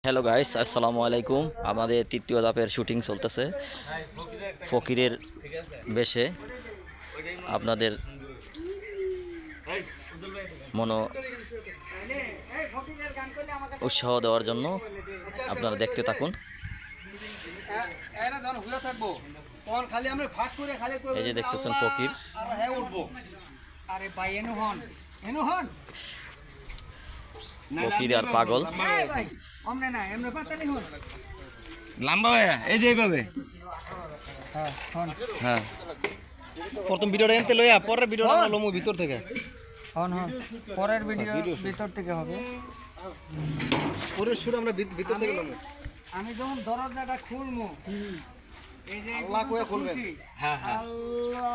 Hello guys, আসসালামু আলাইকুম। আমাদের তৃতীয় ধাপের শুটিং চলতেছে ফকিরের বেশে। আপনাদের মনো উৎসাহ দেওয়ার জন্য আপনারা দেখতে থাকুন। এই যে দেখতেছেন ফকির, ফকির আর পাগল। লম্বা ভাইয়া এই যে এইভাবে হ্যাঁ, প্রথম ভিডিওটা এনতে লইয়া পরের ভিডিওটা আমরা লমু ভিতর থেকে। পরের ভিডিও ভিতর থেকে হবে। পরের সুর আমরা ভিতর থেকে লমু। আমি যখন দরজাটা খুলবো, এই যে আল্লাহ কইয়া খুলবেন। হ্যাঁ হ্যাঁ আল্লাহ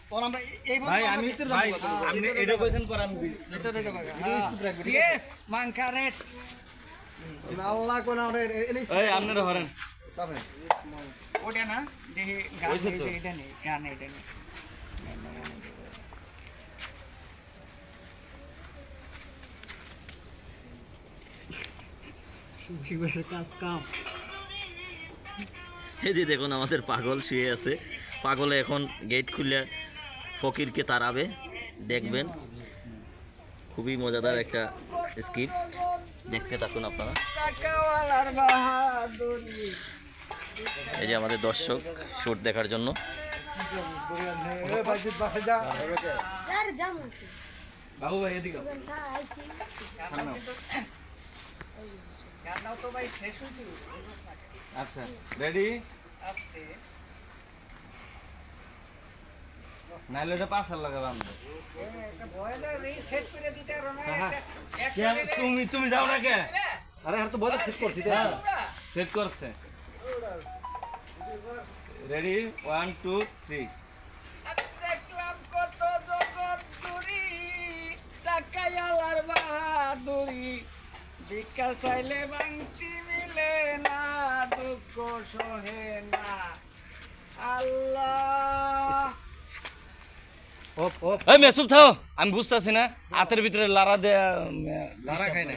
তখন আমরা এইভাবে ভাই আমি ভিতর ভাই যাবো। আপনি এটা কইছেন পর আমি ভিতর থেকে বাগা। স্কিপ রাখবেন, ঠিক ইয়েস মানকা রেট। আল্লাহ কোনা ওরে এনে এই আপনারা হরেন তবে ওটা না যে গান হয়েছে তো? এটা নেই, গান এটা নেই। এই যে দেখুন আমাদের পাগল শুয়ে আছে। পাগলে এখন গেট খুলে ফকিরকে তাড়াবে, দেখবেন। খুবই মজাদার একটা স্কিট, দেখতে থাকুন আপনারা। টাকাওয়ালার বাহাদুরি। এই যে আমাদের দর্শক শুট দেখার জন্য। বাবু ভাই এদিকে গানটাও তো ভাই শেষ হয়েছে। আচ্ছা রেডি আস্তে। নাইলে এটা পাঁচ হাজার লাগাবে আমাদের একটা বয়লার রিসেট করে দিতে পারো না? তুমি তুমি যাও না কে আরে আর তো বড় ঠিক করছি তো। সেট করছে রেডি 1 2 3 দেখলাম কত জগৎ জুড়ি, টাকায়ালার বাহাদুরি। ভিক্ষা চাইলে বাংতি মিলে না, দুঃখ সহে না। আল্লাহ অপ অপ এই মেসুব থাও, আমি বুঝতাছি না হাতের ভিতরে লারা দেয়া লারা খাই না।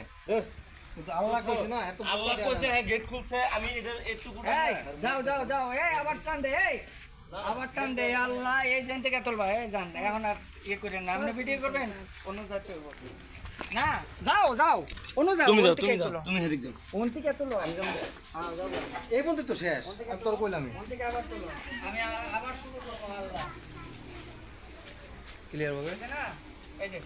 কিন্তু আল্লাহ কইছে না এত আল্লাহ কইছে হ্যাঁ গেট খুলছে আমি এটা একটু এই, যাও যাও যাও, এই আবার টান দে, এই আবার টান দে। আল্লাহ এই জান থেকে তুলবা, এই জান এখন আর ইয়ে করেন না। আপনি ভিডিও করবেন অন্য জাতি হইব না। যাও যাও অন্য যাও, তুমি যাও ওন থেকে তুমি যাও তুলো, তুমি হেদিক যাও ওন থেকে তুলো। আমি যাবো। হ্যাঁ যাও এই বন্ধু তো শেষ। আমি তোর কইলামই। ওন থেকে আবার তুলো। আমি আবার শুরু করবো। আল্লাহ ক্লিয়ার হবে। আছে না? এই যে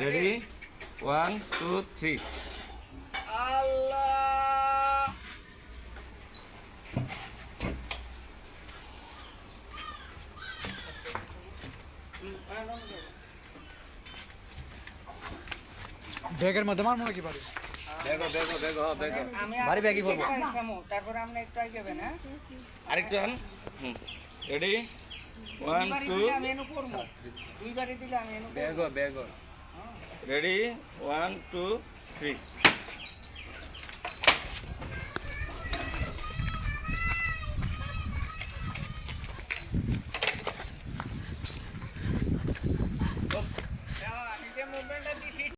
রেডি 1 2 3 আল্লাহ ব্যাগের মধ্যে মার মনে কি পারে। বেগো বেগো বেগো বেগো আমি বাড়ি ব্যাগই করবো। তারপরে আমরা একটু আইবেন। হ্যাঁ আরেকটু আন রেডি 1 2 আমি এনে করবো, দুইবারই দিলে আমি এনে করবো। বেগো বেগো রেডি 1 2 3